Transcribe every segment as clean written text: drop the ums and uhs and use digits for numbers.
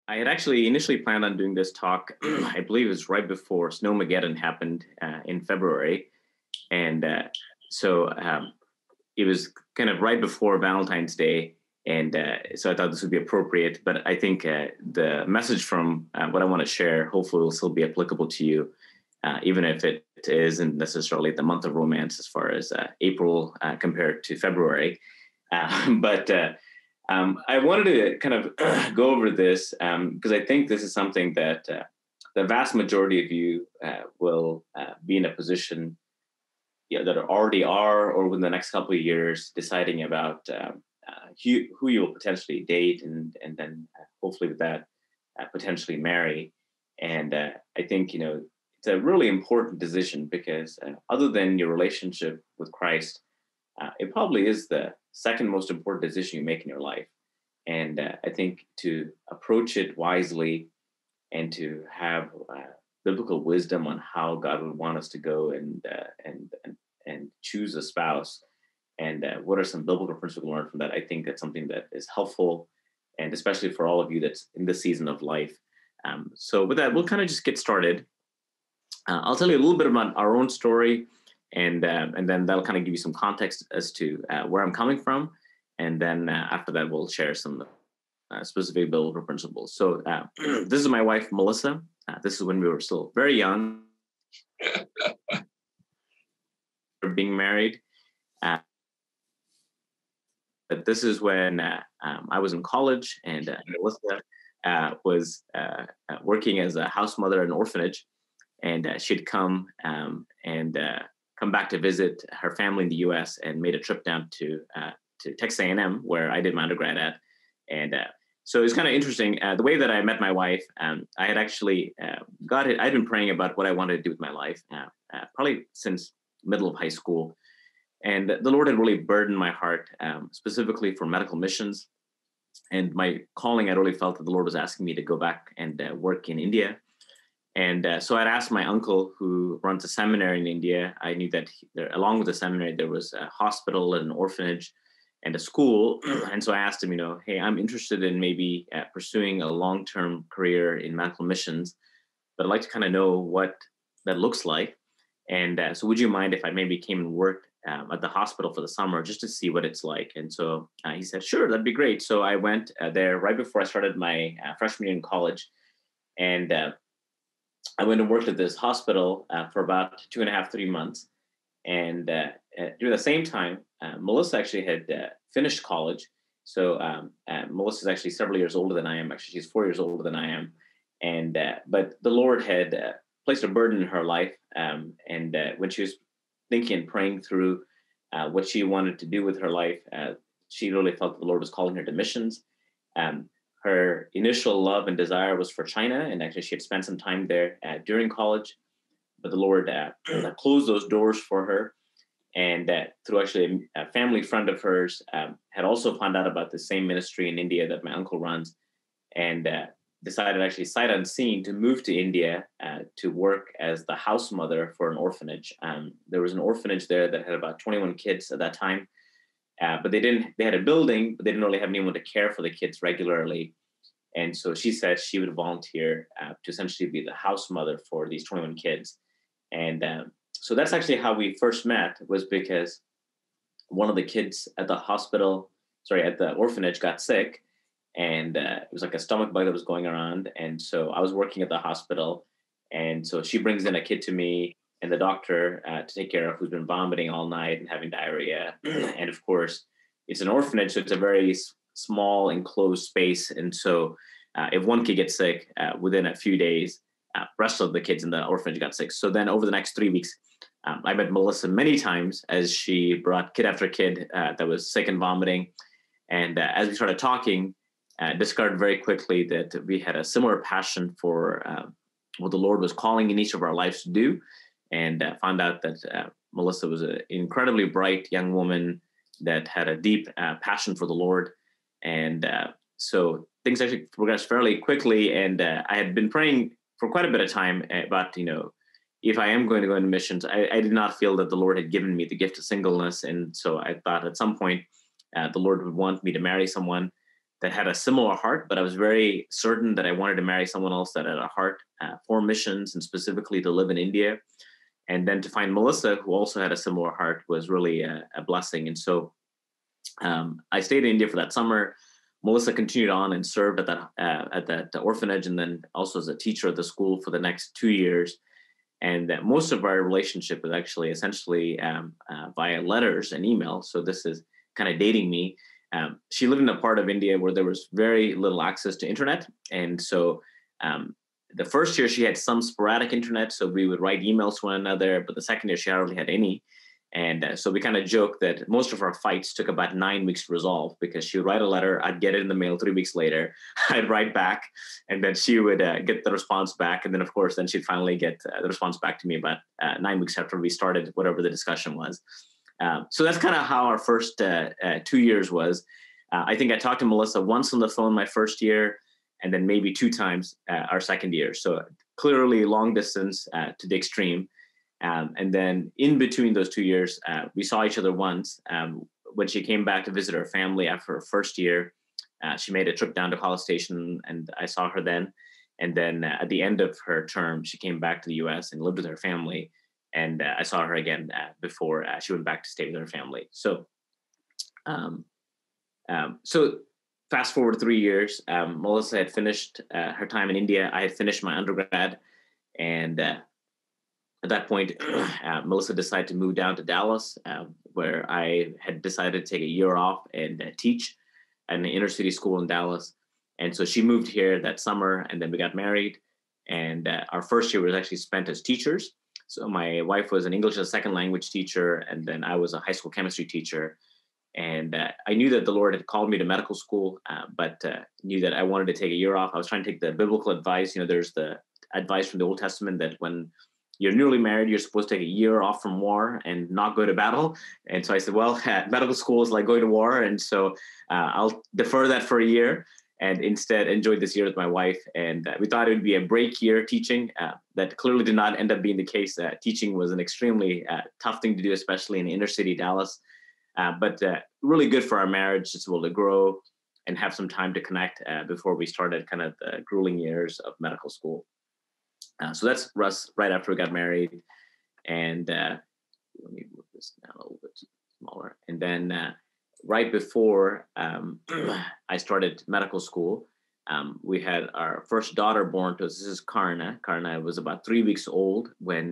I had actually initially planned on doing this talk. I believe it was right before Snowmageddon happened in February, and it was kind of right before Valentine's Day, and so I thought this would be appropriate. But I think the message from what I want to share hopefully will still be applicable to you, even if it isn't necessarily the month of romance as far as April compared to February. But I wanted to kind of go over this because I think this is something that the vast majority of you will be in a position that already are, or within the next couple of years, deciding about who you will potentially date, and then hopefully with that potentially marry. And I think it's a really important decision because other than your relationship with Christ, it probably is the second most important decision you make in your life. And I think to approach it wisely and to have biblical wisdom on how God would want us to go and choose a spouse, and what are some biblical principles to learn from that, I think that's something that is helpful, and especially for all of you that's in this season of life. So with that, we'll kind of just get started. I'll tell you a little bit about our own story, and then that'll kind of give you some context as to where I'm coming from. And then after that, we'll share some specific biblical principles. So this is my wife, Melissa. This is when we were still very young, being married. But this is when I was in college, and Melissa was working as a house mother at an orphanage. And she'd come back to visit her family in the U.S. and made a trip down to Texas A&M, where I did my undergrad at. And so it's kind of interesting. The way that I met my wife, I had actually I'd been praying about what I wanted to do with my life, probably since middle of high school. And the Lord had really burdened my heart, specifically for medical missions. And my calling, I really felt that the Lord was asking me to go back and work in India. And so I'd asked my uncle, who runs a seminary in India. I knew that along with the seminary, there was a hospital and an orphanage and a school. And so I asked him, hey, I'm interested in maybe pursuing a long-term career in medical missions, but I'd like to kind of know what that looks like. And so would you mind if I maybe came and worked at the hospital for the summer just to see what it's like? And so he said, sure, that'd be great. So I went there right before I started my freshman year in college. And I went and worked at this hospital for about 2.5, 3 months. And during the same time, Melissa actually had finished college. So Melissa's actually several years older than I am. Actually, she's 4 years older than I am. And but the Lord had placed a burden in her life. And when she was thinking and praying through what she wanted to do with her life, she really felt that the Lord was calling her to missions. Her initial love and desire was for China, and actually she had spent some time there during college, but the Lord closed those doors for her. And through actually a family friend of hers had also found out about the same ministry in India that my uncle runs, and decided actually sight unseen to move to India to work as the house mother for an orphanage. There was an orphanage there that had about 21 kids at that time. But they had a building, but they didn't really have anyone to care for the kids regularly. And so she said she would volunteer to essentially be the house mother for these 21 kids. And so that's actually how we first met, was because one of the kids at the orphanage got sick, and it was like a stomach bug that was going around. And so I was working at the hospital. And so she brings in a kid to me and the doctor to take care of, who's been vomiting all night and having diarrhea. And of course, it's an orphanage, so it's a very small enclosed space. And so if one kid gets sick within a few days, rest of the kids in the orphanage got sick. So then over the next 3 weeks, I met Melissa many times as she brought kid after kid that was sick and vomiting. And as we started talking, discovered very quickly that we had a similar passion for what the Lord was calling in each of our lives to do. And found out that Melissa was an incredibly bright young woman that had a deep passion for the Lord. And so things actually progressed fairly quickly. And I had been praying for quite a bit of time about, if I am going to go into missions, I did not feel that the Lord had given me the gift of singleness. And so I thought at some point the Lord would want me to marry someone that had a similar heart, but I was very certain that I wanted to marry someone else that had a heart for missions and specifically to live in India. And then to find Melissa, who also had a similar heart, was really a blessing. And so I stayed in India for that summer. Melissa continued on and served at that orphanage, and then also as a teacher at the school for the next 2 years. And most of our relationship was actually essentially via letters and email. So this is kind of dating me. She lived in a part of India where there was very little access to internet. And so the first year she had some sporadic internet, so we would write emails to one another, but the second year she hardly had any. And so we kind of joked that most of our fights took about 9 weeks to resolve, because she would write a letter, I'd get it in the mail 3 weeks later, I'd write back, and then she would get the response back. And then, of course, then she'd finally get the response back to me about 9 weeks after we started whatever the discussion was. So that's kind of how our first 2 years was. I think I talked to Melissa once on the phone my first year, and then maybe 2 times our second year. So clearly long distance to the extreme. And then in between those 2 years, we saw each other once. When she came back to visit her family after her first year, she made a trip down to College Station, and I saw her then. And then at the end of her term, she came back to the US and lived with her family. And I saw her again before she went back to stay with her family. So fast forward 3 years, Melissa had finished her time in India. I had finished my undergrad. And at that point, Melissa decided to move down to Dallas, where I had decided to take a year off and teach at an inner city school in Dallas. And so she moved here that summer, and then we got married. And our first year was actually spent as teachers. So my wife was an English as a second language teacher, and then I was a high school chemistry teacher. And I knew that the Lord had called me to medical school, but knew that I wanted to take a year off. I was trying to take the biblical advice. You know, there's the advice from the Old Testament that when you're newly married, you're supposed to take a year off from war and not go to battle. And so I said, well, medical school is like going to war. And so I'll defer that for a year and instead enjoy this year with my wife. And we thought it would be a break year teaching. That clearly did not end up being the case. Teaching was an extremely tough thing to do, especially in inner city Dallas. But really good for our marriage, just to be able to grow and have some time to connect before we started kind of the grueling years of medical school. So that's Russ right after we got married. And let me move this down a little bit smaller. And then right before I started medical school, we had our first daughter born to us. This is Karna. Karna was about 3 weeks old when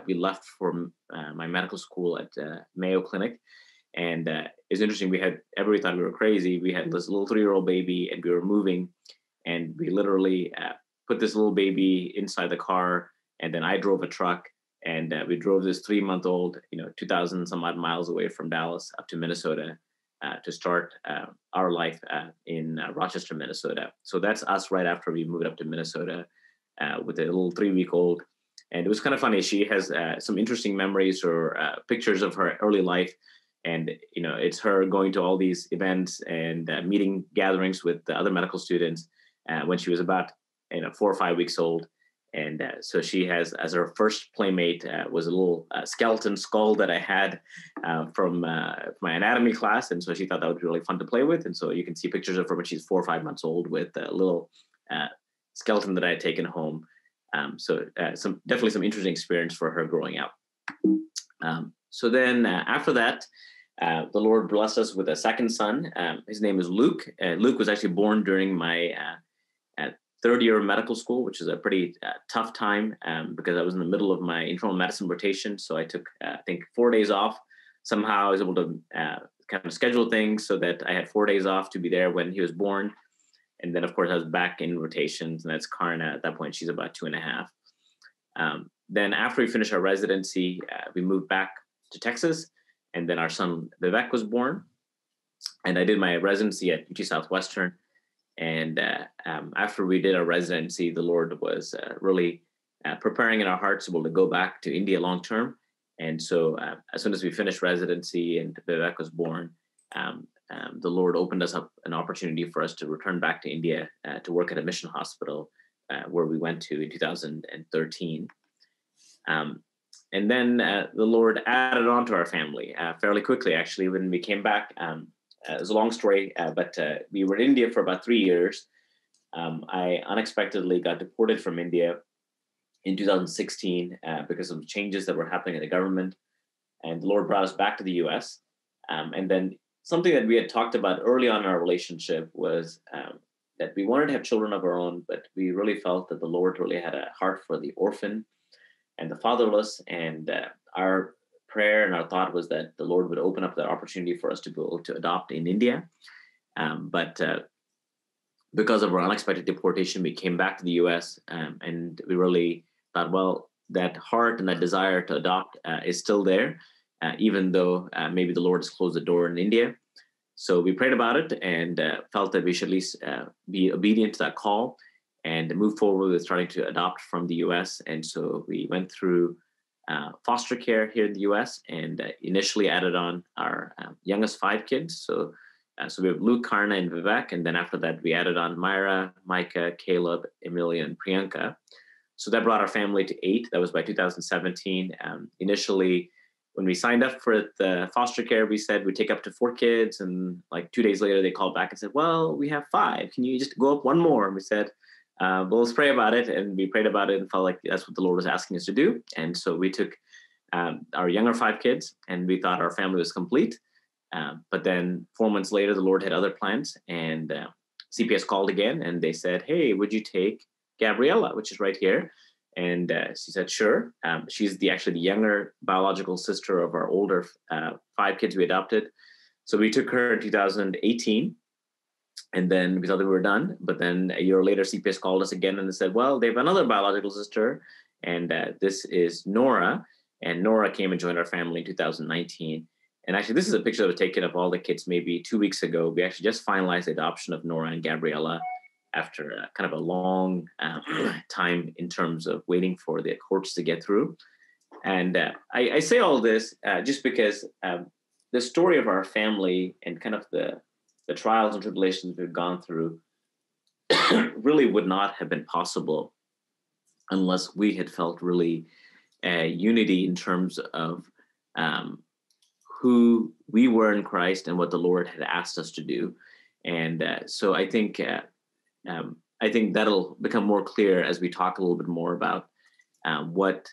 we left for my medical school at Mayo Clinic. And it's interesting, everybody thought we were crazy. We had this little 3-year-old baby, and we were moving, and we literally put this little baby inside the car, and then I drove a truck, and we drove this 3-month-old, 2,000 some odd miles away from Dallas up to Minnesota to start our life in Rochester, Minnesota. So that's us right after we moved up to Minnesota with a little 3-week-old. And it was kind of funny. She has some interesting memories or pictures of her early life. And, it's her going to all these events and meeting gatherings with the other medical students when she was about 4 or 5 weeks old. And so she has, as her first playmate, was a little skeleton skull that I had from my anatomy class. And so she thought that would be really fun to play with. And so you can see pictures of her when she's 4 or 5 months old with a little skeleton that I had taken home. So definitely some interesting experience for her growing up. So then after that, the Lord blessed us with a second son. His name is Luke. Luke was actually born during my third year of medical school, which is a pretty tough time because I was in the middle of my internal medicine rotation. So I took, I think, 4 days off. Somehow I was able to kind of schedule things so that I had 4 days off to be there when he was born. And then, of course, I was back in rotations, and that's Karna. At that point, she's about 2.5. Then after we finished our residency, we moved back to Texas, and then our son Vivek was born. And I did my residency at UT Southwestern. And after we did our residency, the Lord was really preparing in our hearts to be able to go back to India long term. And so as soon as we finished residency and Vivek was born, the Lord opened us up an opportunity for us to return back to India to work at a mission hospital where we went to in 2013. And then the Lord added on to our family fairly quickly, actually. When we came back, it was a long story, but we were in India for about 3 years. I unexpectedly got deported from India in 2016 because of changes that were happening in the government, and the Lord brought us back to the U.S. And then something that we had talked about early on in our relationship was that we wanted to have children of our own, but we really felt that the Lord really had a heart for the orphan and the fatherless. And our prayer and our thought was that the Lord would open up that opportunity for us to be able to adopt in India. But because of our unexpected deportation, we came back to the US, and we really thought, well, that heart and that desire to adopt is still there, even though maybe the Lord has closed the door in India. So we prayed about it and felt that we should at least be obedient to that call and move forward with starting to adopt from the US. And so we went through foster care here in the US and initially added on our youngest 5 kids. So we have Luke, Karna, and Vivek. And then after that, we added on Myra, Micah, Caleb, Emilia, and Priyanka. So that brought our family to 8. That was by 2017. Initially, when we signed up for the foster care, we said we'd take up to 4 kids. And like 2 days later, they called back and said, well, we have 5. Can you just go up 1 more? And we said, well, let's pray about it. And we prayed about it and felt like that's what the Lord was asking us to do. And so we took our younger 5 kids, and we thought our family was complete. But then 4 months later, the Lord had other plans, and CPS called again, and they said, hey, would you take Gabriella, which is right here? And she said, sure. She's actually the younger biological sister of our older 5 kids we adopted. So we took her in 2018, and then we thought that we were done. But then a year later, CPS called us again, and they said, well, they have another biological sister, and this is Nora. And Nora came and joined our family in 2019. And actually, this is a picture that was taken of all the kids maybe 2 weeks ago. We actually just finalized the adoption of Nora and Gabriella after kind of a long time in terms of waiting for the courts to get through. And I say all this just because the story of our family and kind of the trials and tribulations we've gone through really would not have been possible unless we had felt really unity in terms of who we were in Christ and what the Lord had asked us to do. And so I think that'll become more clear as we talk a little bit more about what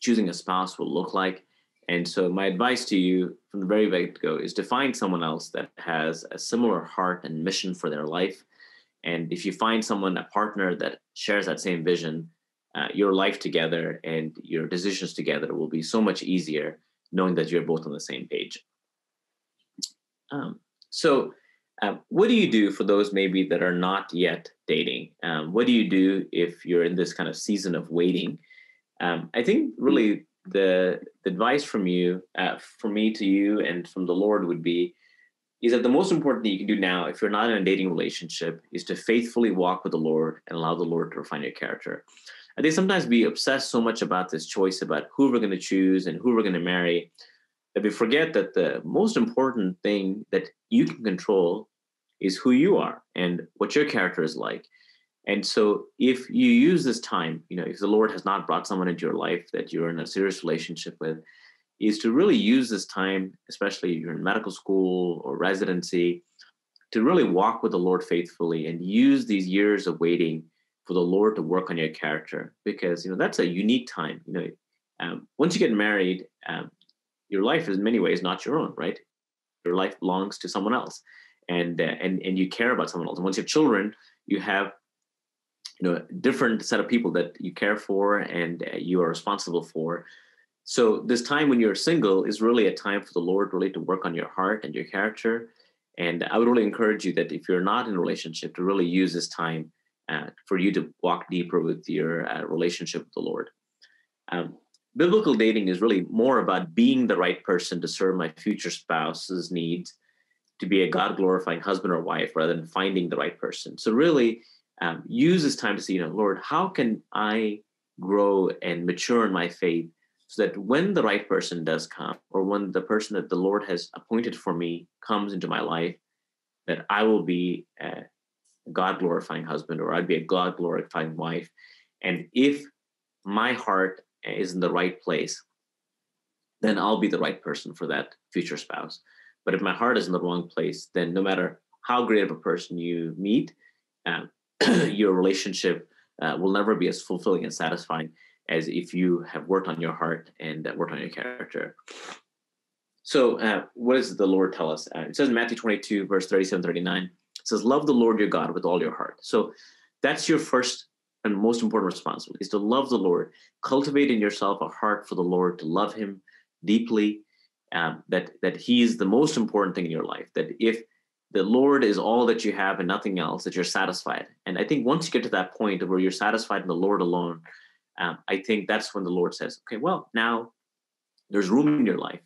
choosing a spouse will look like. And so my advice to you from the very get-go is to find someone else that has a similar heart and mission for their life. And if you find someone, a partner that shares that same vision, your life together and your decisions together will be so much easier, knowing that you're both on the same page. So what do you do for those maybe that are not yet dating? What do you do if you're in this kind of season of waiting? I think really the advice from you, from me to you and from the Lord would be, is that the most important thing you can do now, if you're not in a dating relationship, is to faithfully walk with the Lord and allow the Lord to refine your character. I think sometimes we obsess so much about this choice about who we're going to choose and who we're going to marry that we forget that the most important thing that you can control is who you are and what your character is like. And so if you use this time, if the Lord has not brought someone into your life that you're in a serious relationship with, is to really use this time, especially if you're in medical school or residency, to really walk with the Lord faithfully and use these years of waiting for the Lord to work on your character, because that's a unique time. Once you get married, your life is in many ways not your own, right? Your life belongs to someone else, and you care about someone else. And once you have children, you have a different set of people that you care for and you are responsible for. So this time when you're single is really a time for the Lord really to work on your heart and your character. And I would really encourage you that if you're not in a relationship, to really use this time for you to walk deeper with your relationship with the Lord. Biblical dating is really more about being the right person to serve my future spouse's needs, to be a God-glorifying husband or wife, rather than finding the right person. So really use this time to say, Lord, how can I grow and mature in my faith so that when the right person does come, or when the person that the Lord has appointed for me comes into my life, that I will be a God-glorifying husband, or I'd be a God-glorifying wife. And if my heart is in the right place, then I'll be the right person for that future spouse. But if my heart is in the wrong place, then no matter how great of a person you meet, um, your relationship will never be as fulfilling and satisfying as if you have worked on your heart and worked on your character. So what does the Lord tell us? It says in Matthew 22, verse 37, 39, it says, love the Lord your God with all your heart. So that's your first and most important responsibility, is to love the Lord. Cultivate in yourself a heart for the Lord, to love him deeply, that he is the most important thing in your life, that if the Lord is all that you have and nothing else, that you're satisfied. And I think once you get to that point where you're satisfied in the Lord alone, I think that's when the Lord says, okay, well, now there's room in your life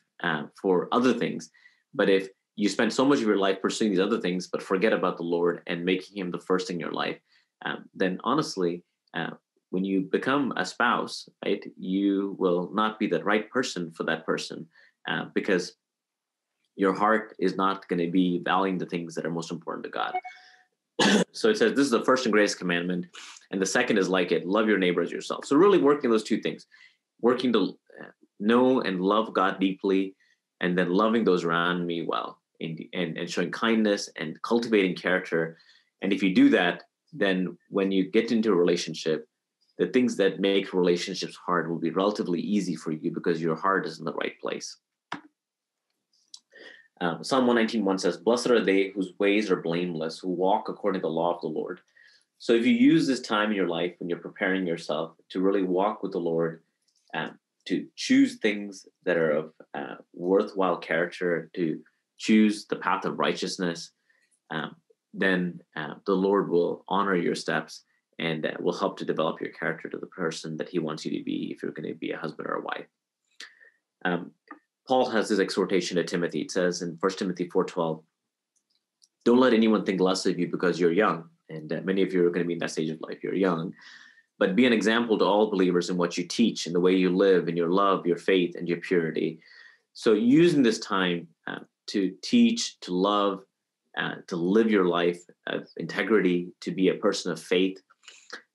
for other things. But if you spend so much of your life pursuing these other things, but forget about the Lord and making him the first thing in your life, then honestly, when you become a spouse, right, you will not be the right person for that person because your heart is not going to be valuing the things that are most important to God. So it says, this is the first and greatest commandment. And the second is like it, love your neighbor as yourself. So really working those two things, working to know and love God deeply, and then loving those around me well, and showing kindness and cultivating character. And if you do that, then when you get into a relationship, the things that make relationships hard will be relatively easy for you because your heart is in the right place. Psalm 119:1 says, blessed are they whose ways are blameless, who walk according to the law of the Lord. So if you use this time in your life when you're preparing yourself to really walk with the Lord, to choose things that are of worthwhile character, to choose the path of righteousness, then the Lord will honor your steps and will help to develop your character to the person that he wants you to be if you're going to be a husband or a wife. Paul has this exhortation to Timothy. It says in 1 Timothy 4:12, don't let anyone think less of you because you're young. And many of you are going to be in that stage of life. You're young. But be an example to all believers in what you teach, in the way you live, in your love, your faith, and your purity. So using this time to teach, to love, to live your life of integrity, to be a person of faith,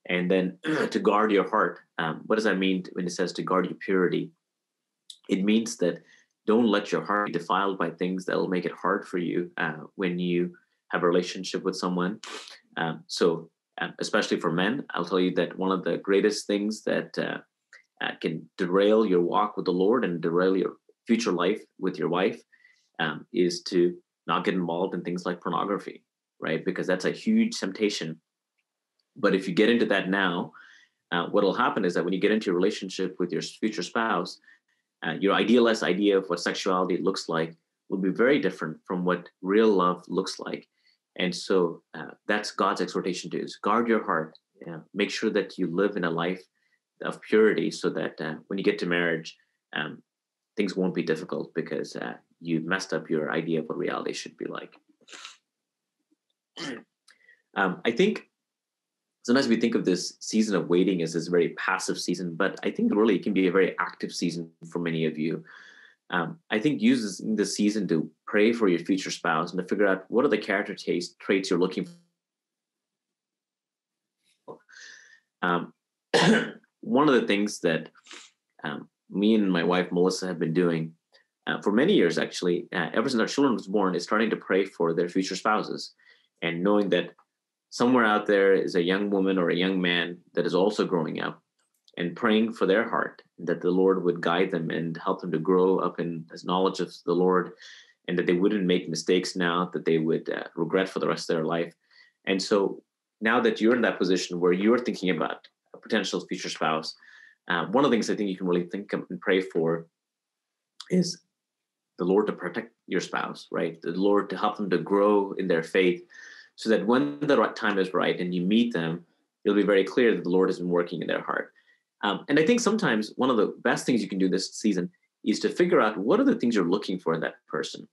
and then to guard your heart. What does that mean when it says to guard your purity? It means that don't let your heart be defiled by things that will make it hard for you when you have a relationship with someone. Especially for men, I'll tell you that one of the greatest things that can derail your walk with the Lord and derail your future life with your wife is to not get involved in things like pornography, right? Because that's a huge temptation. But if you get into that now, what will happen is that when you get into a relationship with your future spouse, your idealized idea of what sexuality looks like will be very different from what real love looks like. And so that's God's exhortation to us. Guard your heart. Make sure that you live in a life of purity so that when you get to marriage, things won't be difficult because you messed up your idea of what reality should be like. I think sometimes we think of this season of waiting as this very passive season, but I think really it can be a very active season for many of you. I think use this season to pray for your future spouse and to figure out what are the character traits you're looking for. One of the things that me and my wife, Melissa, have been doing for many years, actually, ever since our children was born, is starting to pray for their future spouses and knowing that somewhere out there is a young woman or a young man that is also growing up, and praying for their heart, that the Lord would guide them and help them to grow up in this knowledge of the Lord, and that they wouldn't make mistakes now that they would regret for the rest of their life. And so now that you're in that position where you're thinking about a potential future spouse, one of the things I think you can really think of and pray for is the Lord to protect your spouse, right? The Lord to help them to grow in their faith so that when the right time is right and you meet them, it'll be very clear that the Lord has been working in their heart. And I think sometimes one of the best things you can do this season is to figure out what are the things you're looking for in that person.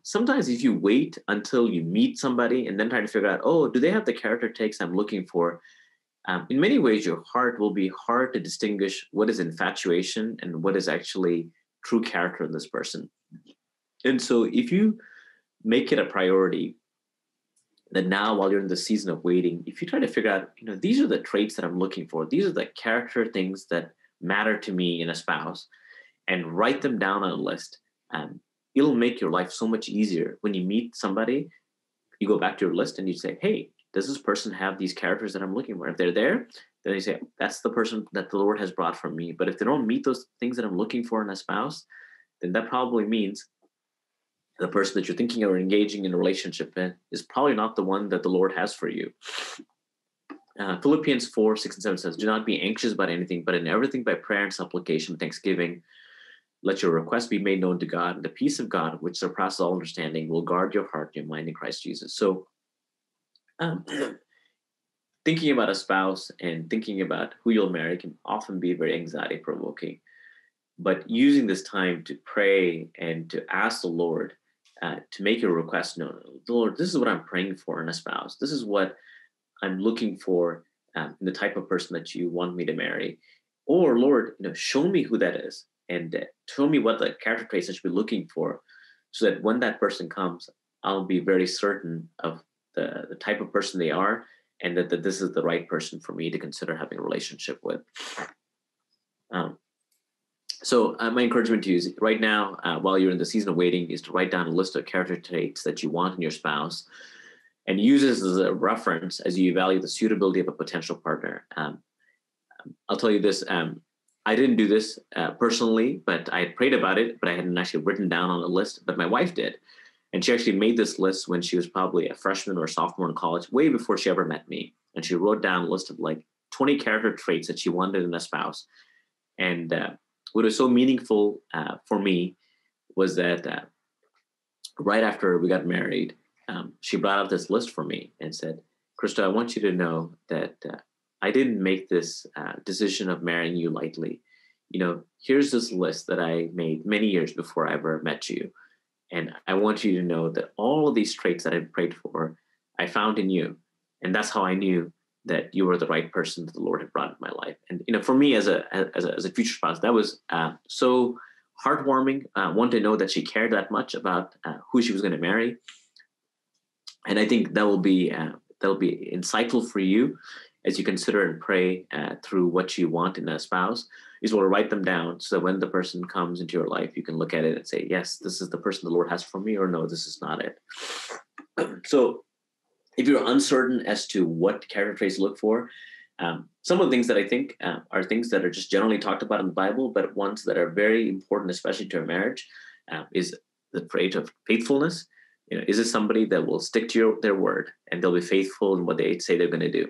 Sometimes if you wait until you meet somebody and then try to figure out, oh, do they have the character traits I'm looking for? In many ways, your heart will be hard to distinguish what is infatuation and what is actually true character in this person. And so if you make it a priority that now while you're in the season of waiting, if you try to figure out, these are the traits that I'm looking for, these are the character things that matter to me in a spouse, and write them down on a list, it'll make your life so much easier. When you meet somebody, you go back to your list and you say, hey, does this person have these characters that I'm looking for? If they're there, then you say, that's the person that the Lord has brought for me. But if they don't meet those things that I'm looking for in a spouse, then that probably means the person that you're thinking or engaging in a relationship in is probably not the one that the Lord has for you. Philippians 4, 6 and 7 says, do not be anxious about anything, but in everything by prayer and supplication, thanksgiving, let your requests be made known to God, and the peace of God, which surpasses all understanding, will guard your heart and your mind in Christ Jesus. So thinking about a spouse and thinking about who you'll marry can often be very anxiety provoking. But using this time to pray and to ask the Lord to make your request known. Lord, this is what I'm praying for in a spouse. This is what I'm looking for in the type of person that you want me to marry. Or Lord, show me who that is and show me what the character traits I should be looking for, so that when that person comes, I'll be very certain of the type of person they are, and that this is the right person for me to consider having a relationship with. So my encouragement to you is right now, while you're in the season of waiting, is to write down a list of character traits that you want in your spouse, and use this as a reference as you evaluate the suitability of a potential partner. I'll tell you this, I didn't do this personally, but I had prayed about it, but I hadn't actually written down on a list, but my wife did. And she actually made this list when she was probably a freshman or a sophomore in college, way before she ever met me. And she wrote down a list of like 20 character traits that she wanted in a spouse. And what was so meaningful for me was that right after we got married, she brought out this list for me and said, Christo, I want you to know that I didn't make this decision of marrying you lightly. Here's this list that I made many years before I ever met you. And I want you to know that all of these traits that I prayed for, I found in you. And that's how I knew that you were the right person that the Lord had brought in my life. And for me as a future spouse, that was so heartwarming. One, to know that she cared that much about who she was going to marry. And I think that'll be insightful for you as you consider and pray through what you want in a spouse. You just want to write them down, so when the person comes into your life, you can look at it and say, yes, this is the person the Lord has for me, or no, this is not it. So if you're uncertain as to what character traits to look for, some of the things that I think are things that are just generally talked about in the Bible, but ones that are very important, especially to a marriage, is the trait of faithfulness. Is it somebody that will stick to their word and they'll be faithful in what they say they're going to do?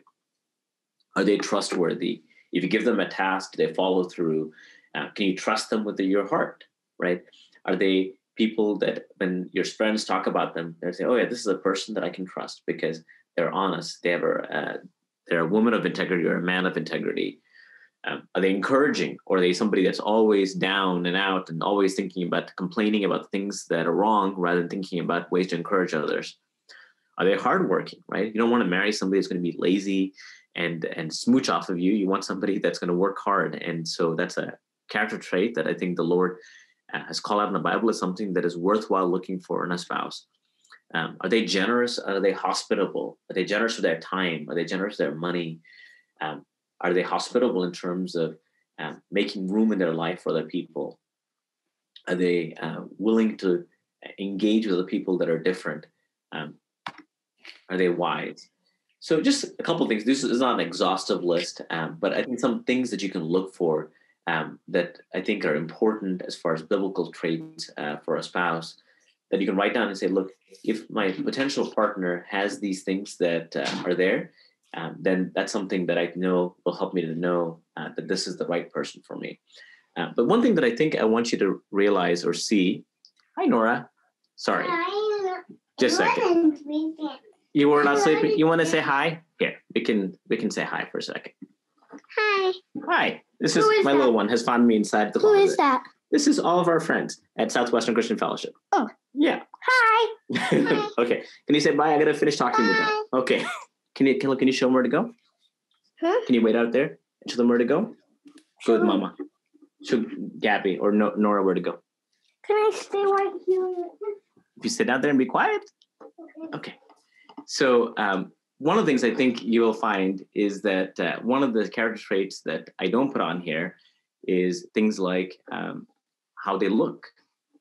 Are they trustworthy? If you give them a task, do they follow through? Can you trust them with your heart, right? Are they people that when your friends talk about them, they say, oh yeah, this is a person that I can trust because they're honest. They're a woman of integrity or a man of integrity. Are they encouraging, or are they somebody that's always down and out and always complaining about things that are wrong rather than thinking about ways to encourage others? Are they hardworking, right? You don't want to marry somebody that's going to be lazy and smooch off of you. You want somebody that's going to work hard. And so that's a character trait that I think the Lord has called out in the Bible as something that is worthwhile looking for in a spouse. Are they generous? Are they hospitable? Are they generous with their time? Are they generous with their money? Are they hospitable in terms of making room in their life for other people? Are they willing to engage with the people that are different? Are they wise? So just a couple of things. This is not an exhaustive list, but I think some things that you can look for that I think are important as far as biblical traits for a spouse that you can write down and say, look, if my potential partner has these things that are there, then that's something that I know will help me to know that this is the right person for me. But one thing that I think I want you to realize or see, hi, Nora. Sorry. Just a second. You were not sleeping. You want to say hi? Here, we can say hi for a second. Hi. Hi. This is my little one has found me inside the closet. Who is that? This is all of our friends at Southwestern Christian Fellowship. Oh. Yeah. Hi. Okay. Can you say bye? I gotta finish talking with them. Okay. Can you show them where to go? Huh? Can you wait out there and show them where to go? Go with Mama. Show Gabby or Nora where to go. Can I stay right here? If you sit out there and be quiet. Okay. So one of the things I think you'll find is that one of the character traits that I don't put on here is things like how they look.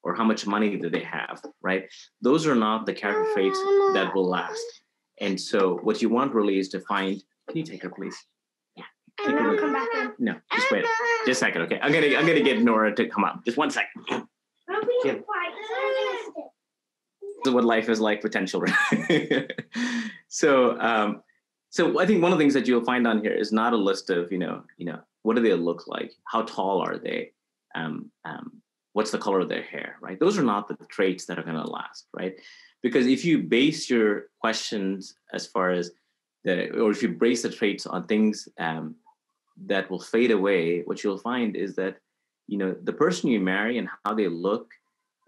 or how much money do they have, right? Those are not the character traits that will last. And so what you want really is to find, can you take her, please? Yeah. And then I'll come back in. No, just wait. Just a second, okay? I'm gonna get Nora to come up. Just 1 second. I'll be quiet. This is what life is like with 10 children. So I think one of the things that you'll find on here is not a list of, what do they look like? How tall are they? What's the color of their hair, right? Those are not the traits that are going to last, right? Because if you base your questions as far as or if you base the traits on things that will fade away, what you'll find is that, the person you marry and how they look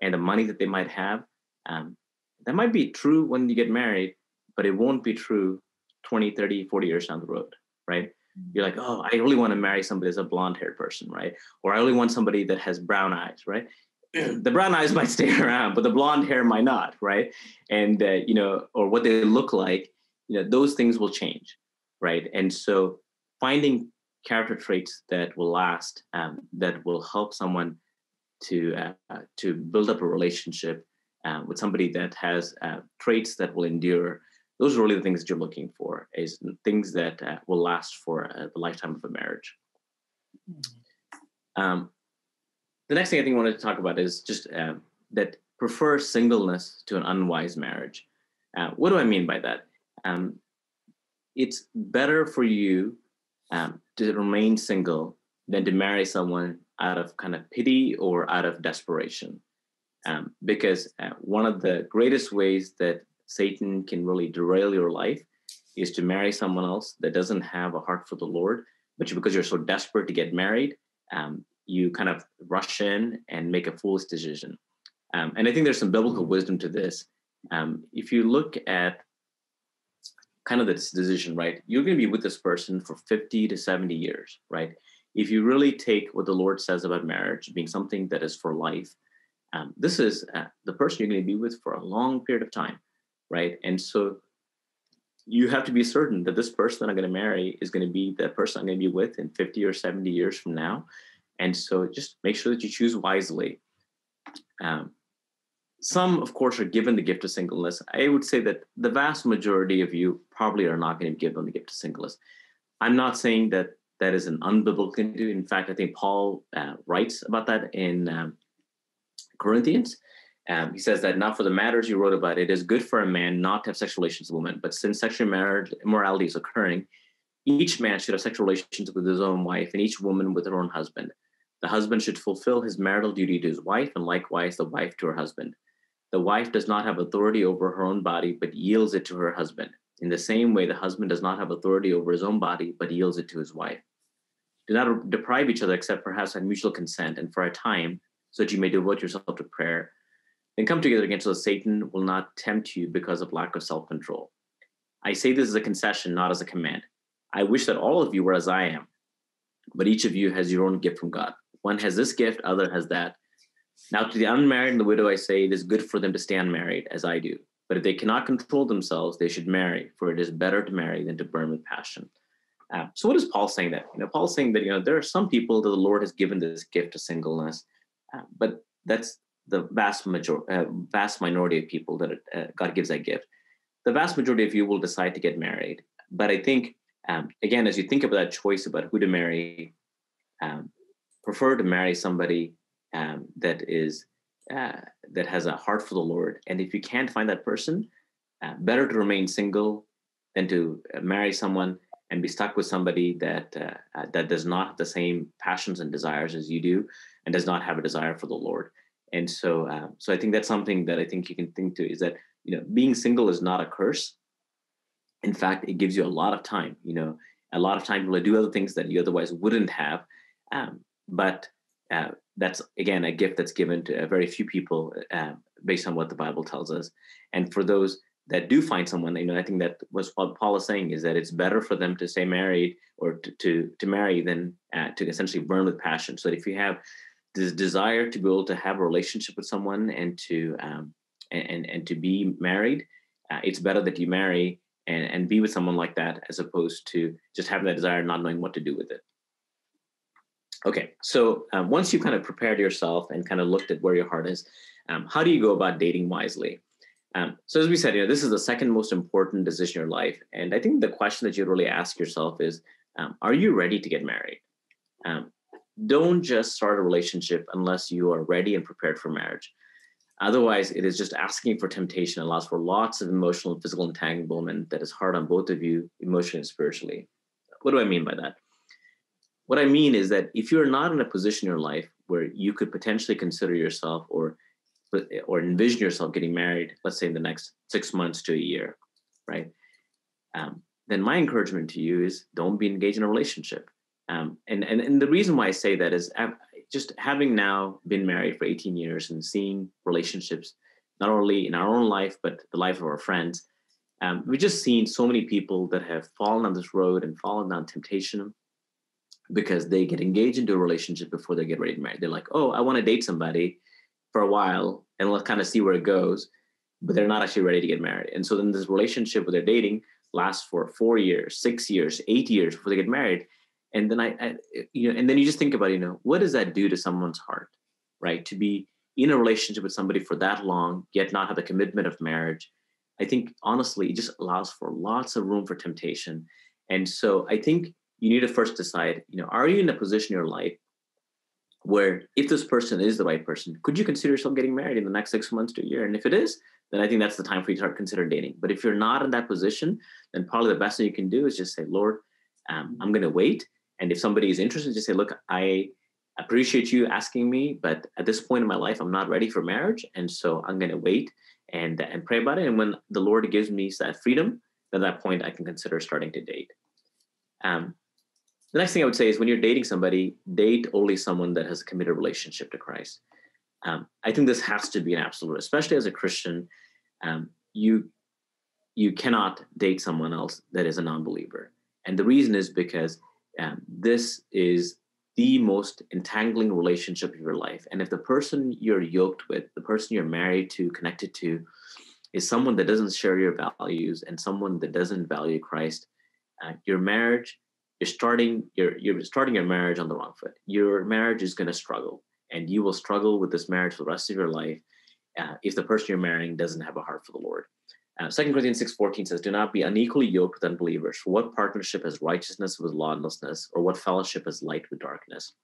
and the money that they might have, that might be true when you get married, but it won't be true 20, 30, 40 years down the road, right? You're like, oh, I really want to marry somebody that's a blonde-haired person, right? Or I really want somebody that has brown eyes, right? The brown eyes might stay around, but the blonde hair might not, right? And, or what they look like, those things will change, right? And so finding character traits that will last, that will help someone to build up a relationship with somebody that has traits that will endure. Those are really the things that you're looking for, is things that will last for the lifetime of a marriage. The next thing I think I wanted to talk about is just that prefer singleness to an unwise marriage. What do I mean by that? It's better for you to remain single than to marry someone out of kind of pity or out of desperation. Because one of the greatest ways that Satan can really derail your life is to marry someone else that doesn't have a heart for the Lord, but because you're so desperate to get married, you kind of rush in and make a foolish decision. And I think there's some biblical wisdom to this. If you look at kind of this decision, right, you're going to be with this person for 50 to 70 years, right? If you really take what the Lord says about marriage being something that is for life, this is the person you're going to be with for a long period of time, right? And so you have to be certain that this person that I'm going to marry is going to be the person I'm going to be with in 50 or 70 years from now. And so just make sure that you choose wisely. Some, of course, are given the gift of singleness. I would say that the vast majority of you probably are not going to be given the gift of singleness. I'm not saying that that is an unbiblical thing to do. In fact, I think Paul writes about that in Corinthians. He says that now for the matters you wrote about, it is good for a man not to have sexual relations with women, but since sexual immorality is occurring, each man should have sexual relations with his own wife and each woman with her own husband. The husband should fulfill his marital duty to his wife and likewise the wife to her husband. The wife does not have authority over her own body, but yields it to her husband. In the same way, the husband does not have authority over his own body, but yields it to his wife. Do not deprive each other except perhaps by mutual consent and for a time, so that you may devote yourself to prayer. Then come together again so that Satan will not tempt you because of lack of self-control. I say this as a concession, not as a command. I wish that all of you were as I am, but each of you has your own gift from God. One has this gift, other has that. Now to the unmarried and the widow I say, it is good for them to stay unmarried, as I do. But if they cannot control themselves, they should marry, for it is better to marry than to burn with passion. So what is Paul saying that? Paul's saying that, there are some people that the Lord has given this gift of singleness, but that's the vast minority of people that God gives that gift. The vast majority of you will decide to get married. But I think, again, as you think about that choice about who to marry, prefer to marry somebody that has a heart for the Lord. And if you can't find that person, better to remain single than to marry someone and be stuck with somebody that does not have the same passions and desires as you do and does not have a desire for the Lord. And so I think that's something that I think you can think to is that, being single is not a curse. In fact, it gives you a lot of time, a lot of time to do other things that you otherwise wouldn't have. But that's, again, a gift that's given to very few people based on what the Bible tells us. And for those that do find someone, I think that was what Paul is saying is that it's better for them to stay married or to marry than to essentially burn with passion. So that if you have this desire to be able to have a relationship with someone and to be married, it's better that you marry and be with someone like that as opposed to just having that desire and not knowing what to do with it. Okay, so once you kind of prepared yourself and kind of looked at where your heart is, how do you go about dating wisely? So as we said, this is the second most important decision in your life. And I think the question that you really ask yourself is, are you ready to get married? Don't just start a relationship unless you are ready and prepared for marriage. Otherwise, it is just asking for temptation and allows for lots of emotional and physical entanglement that is hard on both of you emotionally and spiritually. What do I mean by that? What I mean is that if you're not in a position in your life where you could potentially consider yourself or envision yourself getting married, let's say in the next 6 months to a year, right? Then my encouragement to you is don't be engaged in a relationship. And the reason why I say that is just having now been married for 18 years and seeing relationships, not only in our own life, but the life of our friends, we've just seen so many people that have fallen on this road and fallen down temptation because they get engaged into a relationship before they get ready to marry. They're like, oh, I want to date somebody for a while and let's kind of see where it goes, but they're not actually ready to get married. And so then this relationship where they're dating lasts for 4 years, 6 years, 8 years before they get married. And then and then you just think about, what does that do to someone's heart, right? To be in a relationship with somebody for that long, yet not have the commitment of marriage. I think honestly, it just allows for lots of room for temptation. And so I think you need to first decide, are you in a position in your life where if this person is the right person, could you consider yourself getting married in the next 6 months to a year? And if it is, then I think that's the time for you to start considering dating. But if you're not in that position, then probably the best thing you can do is just say, Lord, I'm going to wait. And if somebody is interested, just say, look, I appreciate you asking me, but at this point in my life, I'm not ready for marriage. And so I'm going to wait and pray about it. And when the Lord gives me that freedom, then at that point I can consider starting to date. The next thing I would say is when you're dating somebody, date only someone that has a committed relationship to Christ. I think this has to be an absolute, especially as a Christian. You cannot date someone else that is a non-believer. And the reason is because this is the most entangling relationship of your life. And if the person you're yoked with, the person you're married to, connected to, is someone that doesn't share your values and someone that doesn't value Christ, your marriage, you're starting your marriage on the wrong foot. Your marriage is going to struggle, and you will struggle with this marriage for the rest of your life if the person you're marrying doesn't have a heart for the Lord. 2 Corinthians 6:14 says, do not be unequally yoked with unbelievers. For what partnership has righteousness with lawlessness, or what fellowship has light with darkness?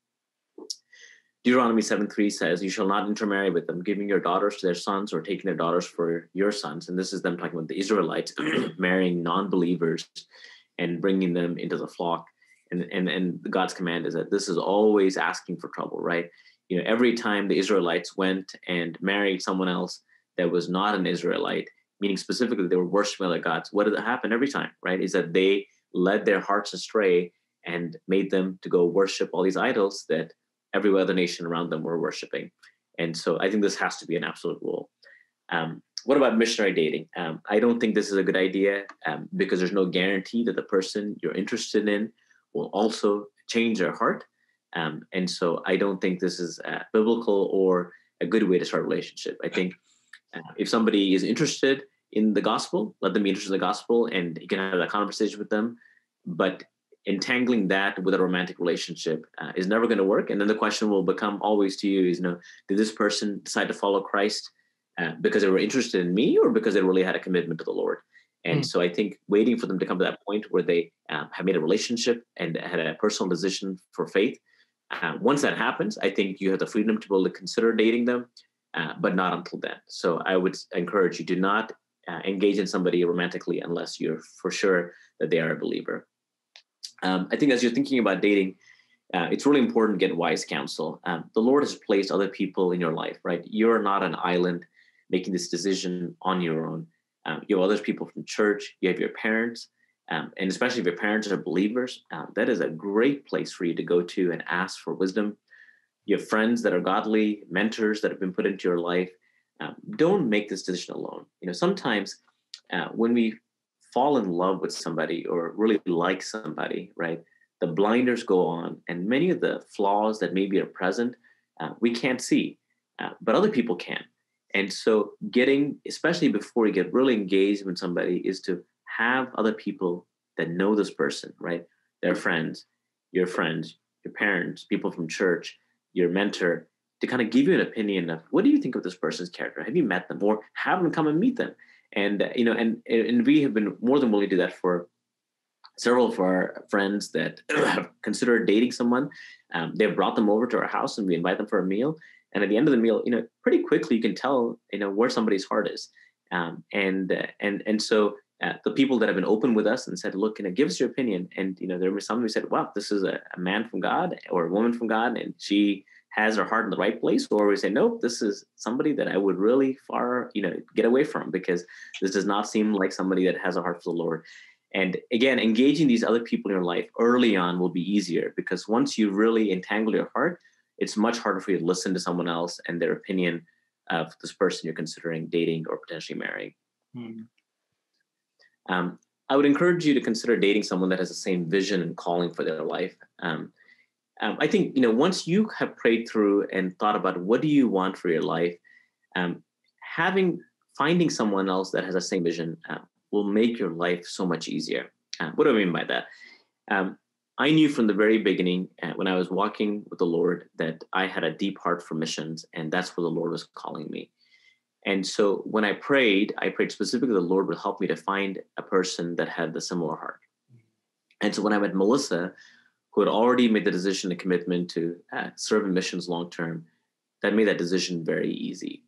Deuteronomy 7:3 says, you shall not intermarry with them, giving your daughters to their sons or taking their daughters for your sons. And this is them talking about the Israelites marrying non-believers and bringing them into the flock. And God's command is that this is always asking for trouble, right? Every time the Israelites went and married someone else that was not an Israelite, meaning specifically they were worshiping other gods, what did happen every time, right? Is that they led their hearts astray and made them to go worship all these idols that every other nation around them were worshiping. And so I think this has to be an absolute rule. What about missionary dating? I don't think this is a good idea because there's no guarantee that the person you're interested in will also change their heart. And so I don't think this is biblical or a good way to start a relationship. I think if somebody is interested in the gospel, let them be interested in the gospel and you can have that conversation with them. But entangling that with a romantic relationship is never going to work. And then the question will become always to you is, did this person decide to follow Christ because they were interested in me or because they really had a commitment to the Lord? And so I think waiting for them to come to that point where they have made a relationship and had a personal decision for faith. Once that happens, I think you have the freedom to be able to consider dating them, but not until then. So I would encourage you, do not engage in somebody romantically unless you're for sure that they are a believer. I think as you're thinking about dating, it's really important to get wise counsel. The Lord has placed other people in your life, right? You're not an island making this decision on your own. You have other people from church, you have your parents, and especially if your parents are believers, that is a great place for you to go to and ask for wisdom. You have friends that are godly, mentors that have been put into your life. Don't make this decision alone. Sometimes when we fall in love with somebody or really like somebody, right, the blinders go on and many of the flaws that maybe are present, we can't see, but other people can. And so especially before you get really engaged with somebody, is to have other people that know this person, right? Their friends, your friends, your parents, people from church, your mentor, to kind of give you an opinion of what do you think of this person's character? Have you met them, or have them come and meet them? And and we have been more than willing to do that for several of our friends that have considered dating someone. They've brought them over to our house and we invite them for a meal. And at the end of the meal, pretty quickly you can tell, where somebody's heart is. So the people that have been open with us and said, look, give us your opinion. And, there was someone who said, wow, this is a man from God or a woman from God, and she has her heart in the right place. Or we say, nope, this is somebody that I would really get away from, because this does not seem like somebody that has a heart for the Lord. And again, engaging these other people in your life early on will be easier, because once you really entangle your heart, it's much harder for you to listen to someone else and their opinion of this person you're considering dating or potentially marrying. I would encourage you to consider dating someone that has the same vision and calling for their life. I think, once you have prayed through and thought about what do you want for your life, finding someone else that has the same vision will make your life so much easier. What do I mean by that? I knew from the very beginning when I was walking with the Lord that I had a deep heart for missions, and that's where the Lord was calling me. And so when I prayed specifically the Lord would help me to find a person that had the similar heart. And so when I met Melissa, who had already made the decision and commitment to serve in missions long-term, that made that decision very easy.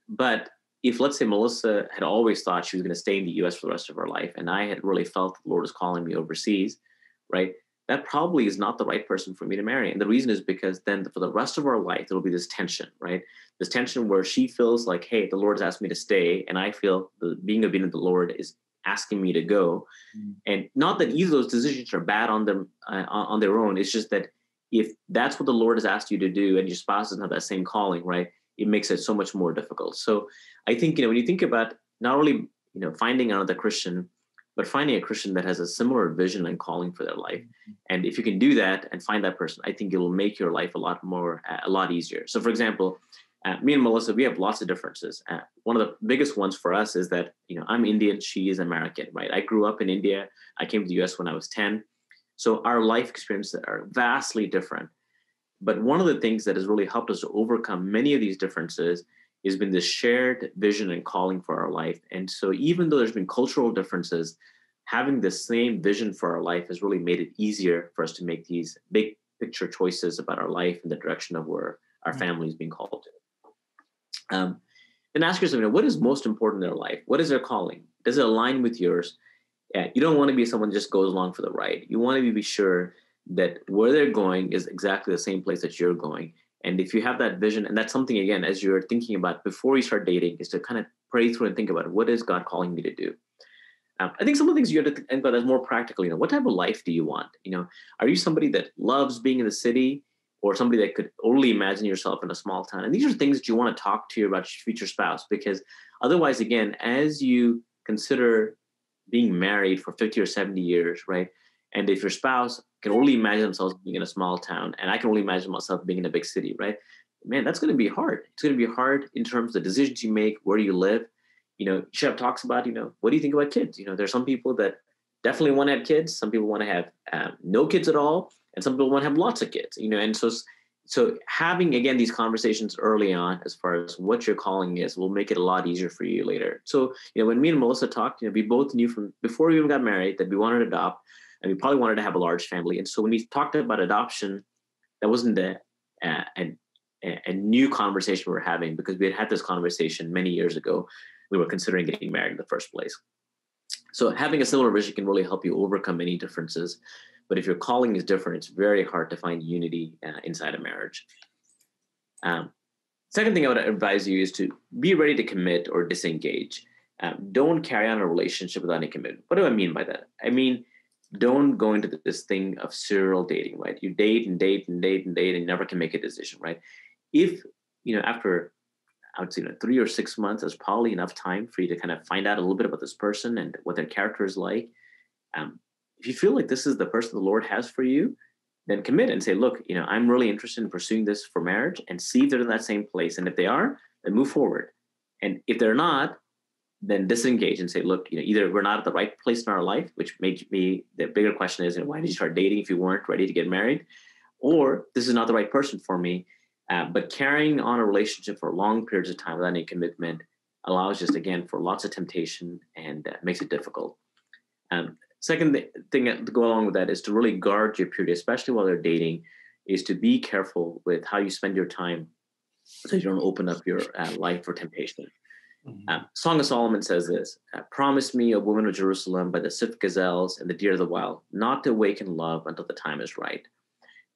But if, let's say, Melissa had always thought she was going to stay in the U.S. for the rest of her life, and I had really felt the Lord was calling me overseas, right, that probably is not the right person for me to marry. And the reason is because then for the rest of our life, there will be this tension, right? This tension where she feels like, hey, the Lord has asked me to stay, and I feel being obedient to the Lord is asking me to go. And not that either of those decisions are bad on them on their own. It's just that if that's what the Lord has asked you to do and your spouse doesn't have that same calling, right, it makes it so much more difficult. So I think, when you think about not only, finding another Christian, but finding a Christian that has a similar vision and calling for their life. And if you can do that and find that person, I think it will make your life a lot easier. So for example, me and Melissa, we have lots of differences. One of the biggest ones for us is that, I'm Indian, she is American, right? I grew up in India. I came to the US when I was 10. So our life experiences are vastly different. But one of the things that has really helped us to overcome many of these differences has been this shared vision and calling for our life. And so even though there's been cultural differences, having the same vision for our life has really made it easier for us to make these big picture choices about our life and the direction of where our family is being called to. And ask yourself, what is most important in their life? What is their calling? Does it align with yours? You don't want to be someone who just goes along for the ride. You want to be sure that where they're going is exactly the same place that you're going. And if you have that vision, and that's something, again, as you're thinking about before you start dating, is to kind of pray through and think about what is God calling me to do? I think some of the things you have to think about is more practical. What type of life do you want? Are you somebody that loves being in the city, or somebody that could only imagine yourself in a small town? And these are things that you want to talk to about your future spouse, because otherwise, again, as you consider being married for 50 or 70 years, right? And if your spouse can only imagine themselves being in a small town, and I can only imagine myself being in a big city, right? Man, that's going to be hard. It's going to be hard in terms of the decisions you make, where you live. Shep talks about, what do you think about kids? There's some people that definitely want to have kids. Some people want to have no kids at all. And some people want to have lots of kids, and so having, again, these conversations early on as far as what your calling is will make it a lot easier for you later. So, when me and Melissa talked, we both knew from before we even got married that we wanted to adopt, and we probably wanted to have a large family. And so when we talked about adoption, that wasn't a new conversation we were having, because we had this conversation many years ago. We were considering getting married in the first place. So having a similar vision can really help you overcome any differences. But if your calling is different, it's very hard to find unity inside a marriage. Second thing I would advise you is to be ready to commit or disengage. Don't carry on a relationship without any commitment. What do I mean by that? I mean, don't go into this thing of serial dating, right? You date and date and date and date and never can make a decision, right? If, after, I would say, 3 or 6 months is probably enough time for you to kind of find out a little bit about this person and what their character is like. If you feel like this is the person the Lord has for you, then commit and say, look, I'm really interested in pursuing this for marriage, and see if they're in that same place. And if they are, then move forward. And if they're not, then disengage and say, look, either we're not at the right place in our life, which makes me, the bigger question is, why did you start dating if you weren't ready to get married? or this is not the right person for me. But carrying on a relationship for long periods of time without any commitment allows just, again, for lots of temptation and makes it difficult. Second thing to go along with that is to really guard your purity, especially while you're dating, is to be careful with how you spend your time so you don't open up your life for temptation. Song of Solomon says this, promise me, O woman of Jerusalem, by the swift gazelles and the deer of the wild, not to awaken love until the time is right.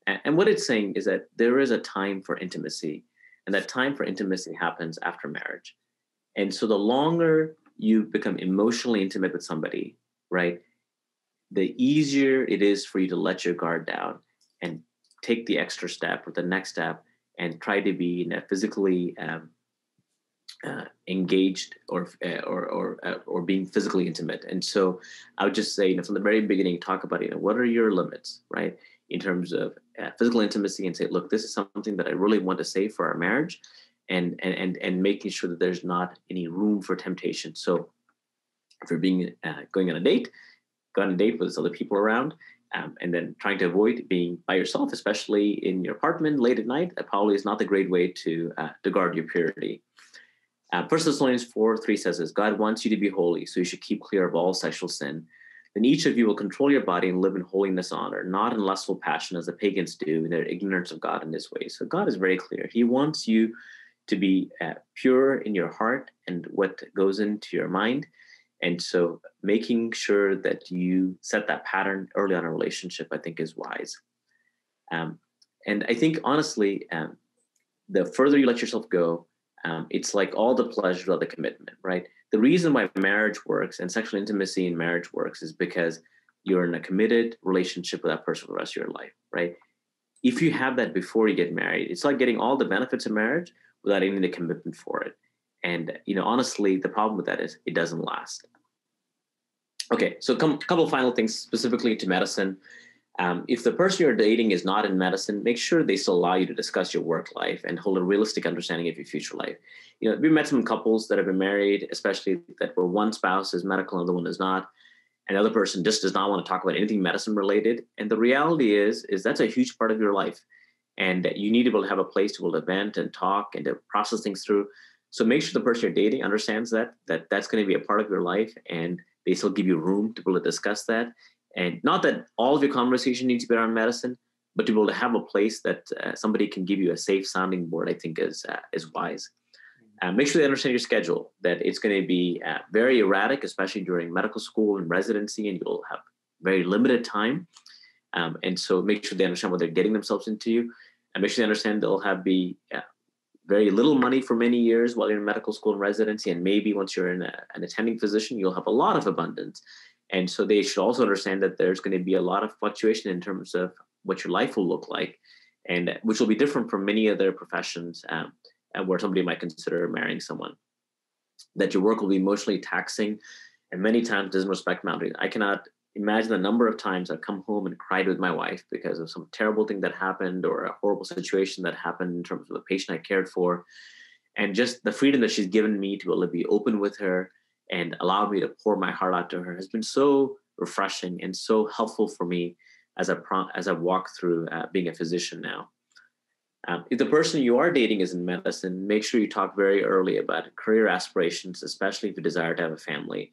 And what it's saying is that there is a time for intimacy, and that time for intimacy happens after marriage. And so the longer you become emotionally intimate with somebody, right, the easier it is for you to let your guard down and take the extra step or the next step and try to be physically engaged or being physically intimate. And so I would just say, from the very beginning, talk about, what are your limits, right, in terms of physical intimacy, and say, look, this is something that I really want to save for our marriage, and making sure that there's not any room for temptation. So if you're going on a date, go on a date with other people around, and then trying to avoid being by yourself, especially in your apartment late at night. That probably is not the great way to guard your purity. 1 Thessalonians 4:3 says this, God wants you to be holy, so you should keep clear of all sexual sin. Then each of you will control your body and live in holiness, honor, not in lustful passion as the pagans do in their ignorance of God in this way. So God is very clear. He wants you to be pure in your heart and what goes into your mind. And so making sure that you set that pattern early on in a relationship, I think, is wise. And I think, honestly, the further you let yourself go, it's like all the pleasure of the commitment, right? The reason why marriage works and sexual intimacy in marriage works is because you're in a committed relationship with that person for the rest of your life, right? If you have that before you get married, it's like getting all the benefits of marriage without any of the commitment for it. And, honestly, the problem with that is it doesn't last. Okay, so a couple of final things specifically to medicine. If the person you're dating is not in medicine, make sure they still allow you to discuss your work life and hold a realistic understanding of your future life. We met some couples that have been married, especially that where one spouse is medical and the other one is not. And the other person just does not want to talk about anything medicine related. And the reality is that's a huge part of your life. And you need to be able to have a place to be able to vent and talk and to process things through. So make sure the person you're dating understands that's going to be a part of your life, and they still give you room to be able to discuss that. And not that all of your conversation needs to be around medicine, but to be able to have a place that somebody can give you a safe sounding board, I think is wise. Make sure they understand your schedule, that it's going to be very erratic, especially during medical school and residency, and you'll have very limited time. And so make sure they understand what they're getting themselves into, and make sure they understand they'll have very little money for many years while you're in medical school and residency. And maybe once you're in an attending physician, you'll have a lot of abundance. And so they should also understand that there's going to be a lot of fluctuation in terms of what your life will look like, and which will be different from many other professions where somebody might consider marrying someone. That your work will be emotionally taxing and many times doesn't respect boundaries. I cannot imagine the number of times I've come home and cried with my wife because of some terrible thing that happened or a horrible situation that happened in terms of the patient I cared for. And just the freedom that she's given me to be able to be open with her and allow me to pour my heart out to her has been so refreshing and so helpful for me as I walk through being a physician now. If the person you are dating is in medicine, make sure you talk very early about career aspirations, especially if you desire to have a family.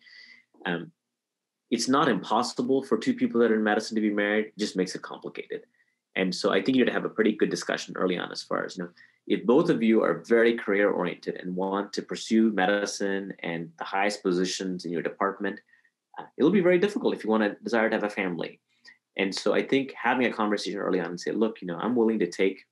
It's not impossible for two people that are in medicine to be married, it just makes it complicated. And so I think you need to have a pretty good discussion early on as far as, if both of you are very career oriented and want to pursue medicine and the highest positions in your department, it'll be very difficult if you want to desire to have a family. And so I think having a conversation early on and say, look, I'm willing to take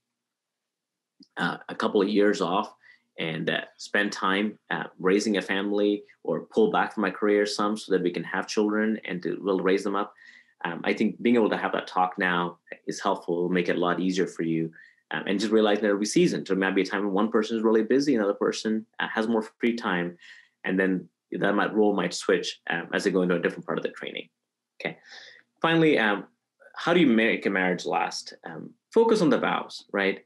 a couple of years off and spend time raising a family or pull back from my career some so that we can have children and to will raise them up. I think being able to have that talk now is helpful. It'll make it a lot easier for you. And just realize that there'll be seasons. There might be a time when one person is really busy, another person has more free time. And then that role might switch as they go into a different part of the training. Okay. Finally, how do you make a marriage last? Focus on the vows, right?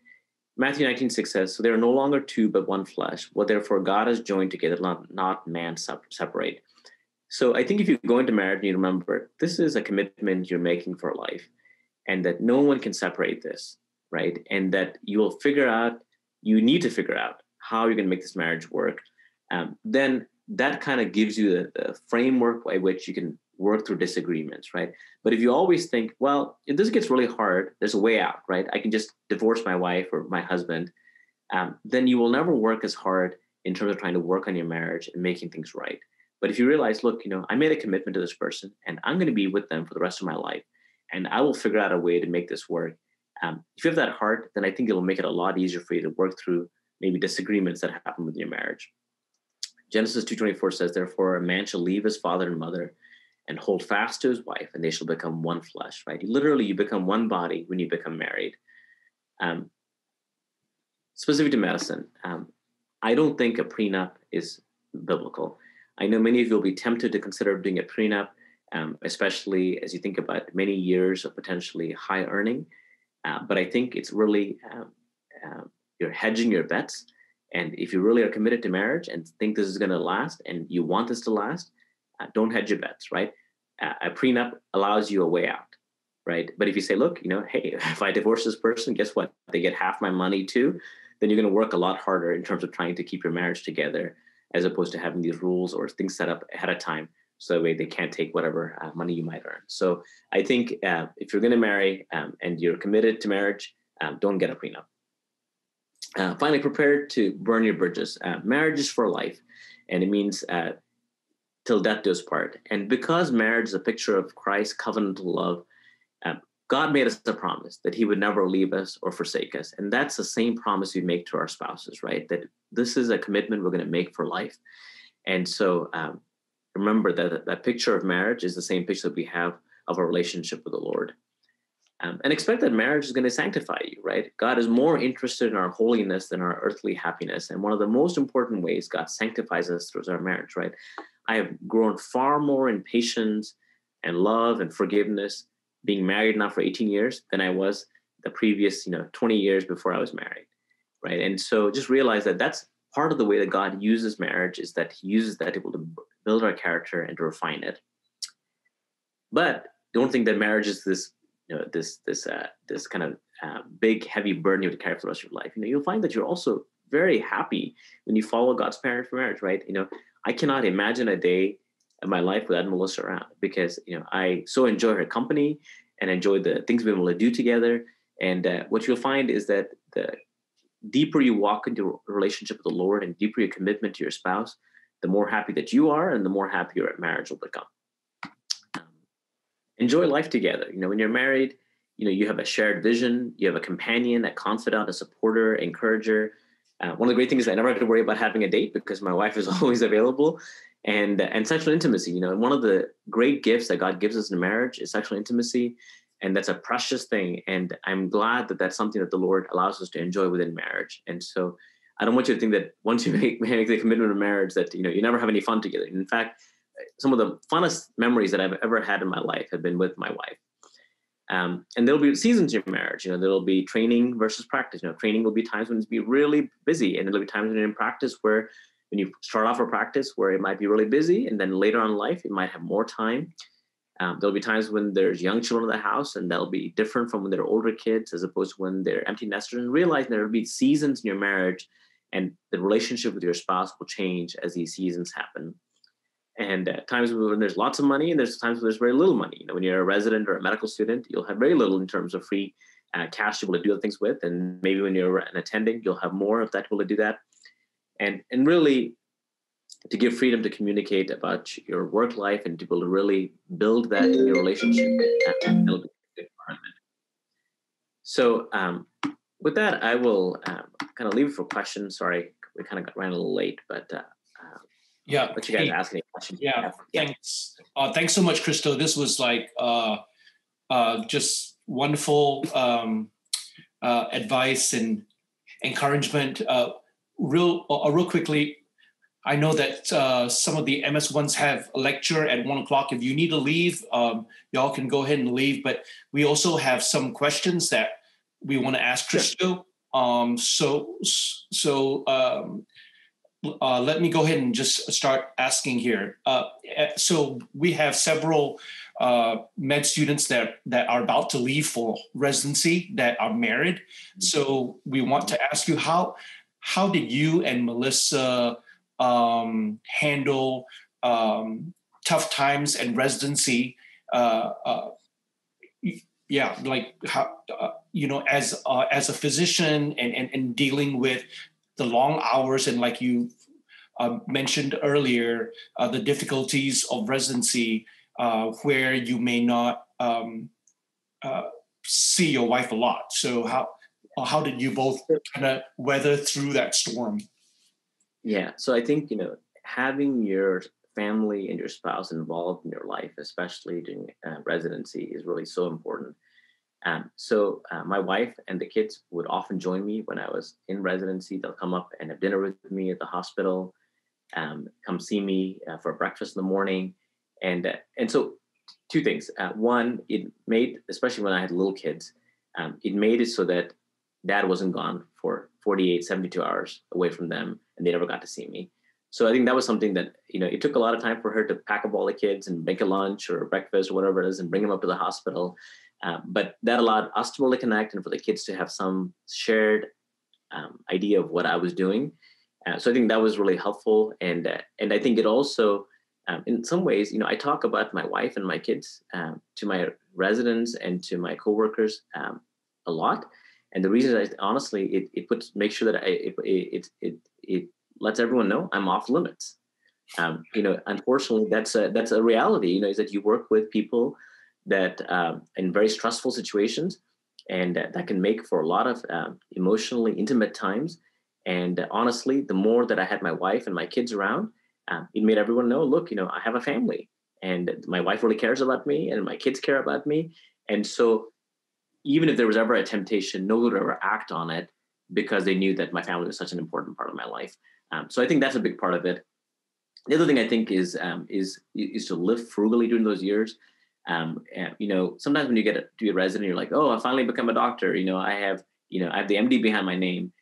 Matthew 19:6 says, so they are no longer two, but one flesh. What therefore God has joined together, not man separate. So I think if you go into marriage, you remember this is a commitment you're making for life and that no one can separate this. right? And that you need to figure out how you're going to make this marriage work. Then that kind of gives you the framework by which you can work through disagreements, right? But if you always think, well, if this gets really hard, there's a way out, right? I can just divorce my wife or my husband. Then you will never work as hard in terms of trying to work on your marriage and making things right. But if you realize, look, I made a commitment to this person and I'm going to be with them for the rest of my life, and I will figure out a way to make this work. If you have that heart, then I think it'll make it a lot easier for you to work through maybe disagreements that happen with your marriage. Genesis 2:24 says, therefore, a man shall leave his father and mother and hold fast to his wife, and they shall become one flesh, right? Literally, you become one body when you become married. Specific to medicine, I don't think a prenup is biblical. I know many of you will be tempted to consider doing a prenup, especially as you think about many years of potentially high earning. But I think it's really, you're hedging your bets. And if you really are committed to marriage and think this is going to last and you want this to last, don't hedge your bets, right? A prenup allows you a way out, right? But if you say, look, hey, if I divorce this person, guess what? They get half my money too. Then you're going to work a lot harder in terms of trying to keep your marriage together, as opposed to having these rules or things set up ahead of time, so that way they can't take whatever money you might earn. So I think if you're going to marry and you're committed to marriage, don't get a prenup. Finally, prepare to burn your bridges. Marriage is for life, and it means till death do us part. And because marriage is a picture of Christ's covenantal love, God made us a promise that he would never leave us or forsake us. And that's the same promise we make to our spouses, right? That this is a commitment we're going to make for life. And so remember that picture of marriage is the same picture that we have of a relationship with the Lord. And expect that marriage is going to sanctify you, right? God is more interested in our holiness than our earthly happiness. And one of the most important ways God sanctifies us through our marriage, right? I have grown far more in patience and love and forgiveness being married now for 18 years than I was the previous, 20 years before I was married, right? And so just realize that that's part of the way that God uses marriage, is that he uses that to build our character and to refine it. But don't think that marriage is this kind of big, heavy burden you have to carry for the rest of your life. You'll find that you're also very happy when you follow God's pattern for marriage, right? I cannot imagine a day of my life without Melissa around, because, I so enjoy her company and enjoy the things we're able to do together. And what you'll find is that the deeper you walk into a relationship with the Lord and deeper your commitment to your spouse, the more happy that you are and the more happy your marriage will become. Enjoy life together. When you're married, you have a shared vision, you have a companion, a confidant, a supporter, encourager. One of the great things is I never have to worry about having a date because my wife is always available. And sexual intimacy, one of the great gifts that God gives us in marriage is sexual intimacy. And that's a precious thing. And I'm glad that that's something that the Lord allows us to enjoy within marriage. And so I don't want you to think that once you make the commitment of marriage that, you never have any fun together. In fact, some of the funnest memories that I've ever had in my life have been with my wife. And there'll be seasons in your marriage. There'll be training versus practice. Training will be times when it's be really busy. And there'll be times when you're in practice when you start off a practice where it might be really busy. And then later on in life, you might have more time. There'll be times when there's young children in the house, and they'll be different from when they're older kids, as opposed to when they're empty nesters. And realize there'll be seasons in your marriage, and the relationship with your spouse will change as these seasons happen. And times when there's lots of money, and there's times when there's very little money. When you're a resident or a medical student, you'll have very little in terms of free cash to be able to do other things with. And maybe when you're an attending, you'll have more of that to be able to do that. And really to give freedom to communicate about your work life and to be able to really build that in your relationship. And it'll be a good part of it. So with that, I will kind of leave it for questions. Sorry, we kind of ran a little late, but let you guys ask any questions. Thanks. Thanks so much, Christo. This was like just wonderful advice and encouragement. Real quickly, I know that some of the MS1s have a lecture at 1:00. If you need to leave, y'all can go ahead and leave. But we also have some questions that we want to ask Christo. let me go ahead and just start asking here. So we have several med students that are about to leave for residency that are married. So we want to ask you, how did you and Melissa handle tough times and residency? Like how, as a physician and dealing with the long hours, and like you mentioned earlier, the difficulties of residency, where you may not see your wife a lot. So how did you both kind of weather through that storm? Yeah, so I think, having your family and your spouse involved in your life, especially during residency, is really so important. So my wife and the kids would often join me when I was in residency. They'll come up and have dinner with me at the hospital, come see me for breakfast in the morning. And so two things. One, it made, especially when I had little kids, it made it so that dad wasn't gone for 48, 72 hours away from them, and they never got to see me. So I think that was something that, it took a lot of time for her to pack up all the kids and make a lunch or a breakfast or whatever it is and bring them up to the hospital. But that allowed us to really connect and for the kids to have some shared idea of what I was doing. So I think that was really helpful. And I think it also, in some ways, I talk about my wife and my kids to my residents and to my coworkers a lot. And the reason is, honestly, it makes sure that it lets everyone know I'm off limits. Unfortunately, that's a reality. Is that you work with people that in very stressful situations, and that can make for a lot of emotionally intimate times. And honestly, the more that I had my wife and my kids around, it made everyone know, look, I have a family, and my wife really cares about me, and my kids care about me. And so even if there was ever a temptation, no one would ever act on it because they knew that my family was such an important part of my life. So I think that's a big part of it. The other thing I think is to live frugally during those years. Sometimes when you get to be a resident, you're like, oh, I finally become a doctor. I have the MD behind my name.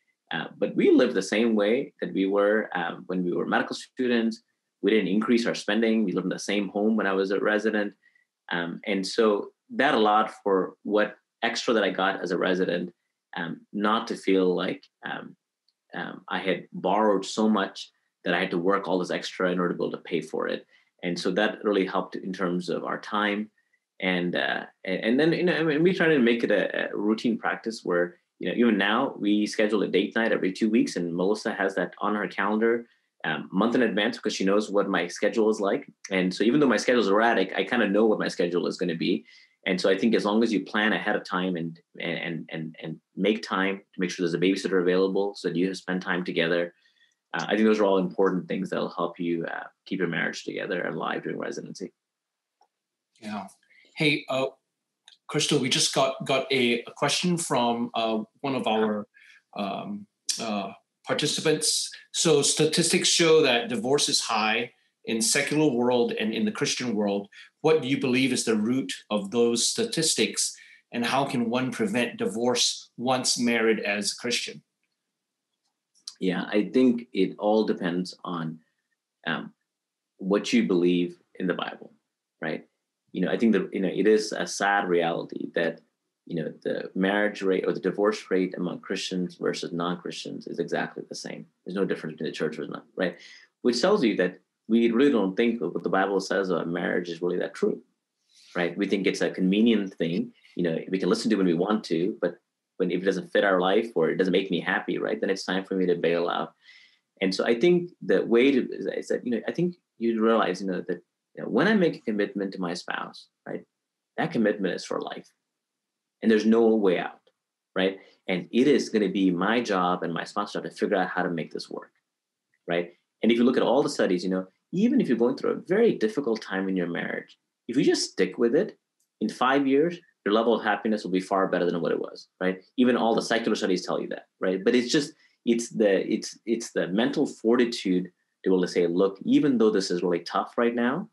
But we lived the same way that we were when we were medical students. We didn't increase our spending. We lived in the same home when I was a resident. And so that allowed for what extra that I got as a resident, not to feel like I had borrowed so much that I had to work all this extra in order to be able to pay for it. And so that really helped in terms of our time. And then, we try to make it a routine practice where, even now we schedule a date night every 2 weeks, and Melissa has that on her calendar month in advance because she knows what my schedule is like. And so even though my schedule is erratic, I kind of know what my schedule is going to be. And so I think as long as you plan ahead of time and make time to make sure there's a babysitter available so that you spend time together, I think those are all important things that'll help you keep your marriage together and alive during residency. Yeah. Hey, Christo, we just got a question from one of our participants. So statistics show that divorce is high in secular world and in the Christian world. What do you believe is the root of those statistics, and how can one prevent divorce once married as a Christian? Yeah, I think it all depends on what you believe in the Bible, right? I think that, it is a sad reality that, the marriage rate or the divorce rate among Christians versus non-Christians is exactly the same. There's no difference between the church or not, right? Which tells you that we really don't think that what the Bible says about marriage is really that true, right? We think it's a convenient thing. We can listen to it when we want to, but if it doesn't fit our life or it doesn't make me happy, right, then it's time for me to bail out. And so I think the way to is that, I think you realize, that when I make a commitment to my spouse, right, that commitment is for life. And there's no way out, right? And it is going to be my job and my spouse job to figure out how to make this work, right? And if you look at all the studies, even if you're going through a very difficult time in your marriage, if you just stick with it, in 5 years, your level of happiness will be far better than what it was, right? Even all the secular studies tell you that, right? But it's the mental fortitude to be able to say, look, even though this is really tough right now,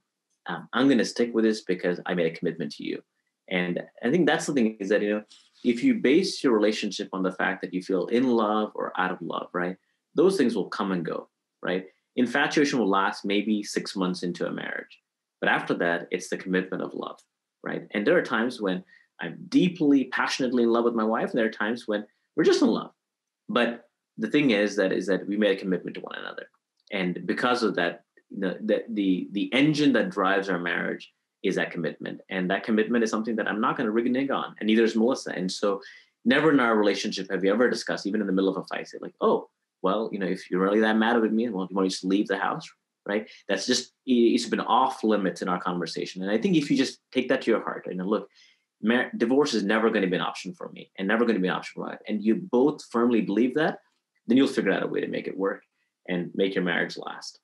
I'm going to stick with this because I made a commitment to you. And I think that's the thing is that, if you base your relationship on the fact that you feel in love or out of love, right, those things will come and go, right? Infatuation will last maybe 6 months into a marriage. But after that, it's the commitment of love, right? And there are times when I'm deeply, passionately in love with my wife, and there are times when we're just in love. But the thing is that we made a commitment to one another. And because of that, the engine that drives our marriage is that commitment. And that commitment is something that I'm not going to renege on, and neither is Melissa. And so never in our relationship have we ever discussed, even in the middle of a fight, say like, oh, well, if you're really that mad with me, well, you want to just leave the house, right? That's just, it's been off limits in our conversation. And I think if you just take that to your heart, look, divorce is never going to be an option for me and never going to be an option for life, and you both firmly believe that, then you'll figure out a way to make it work and make your marriage last.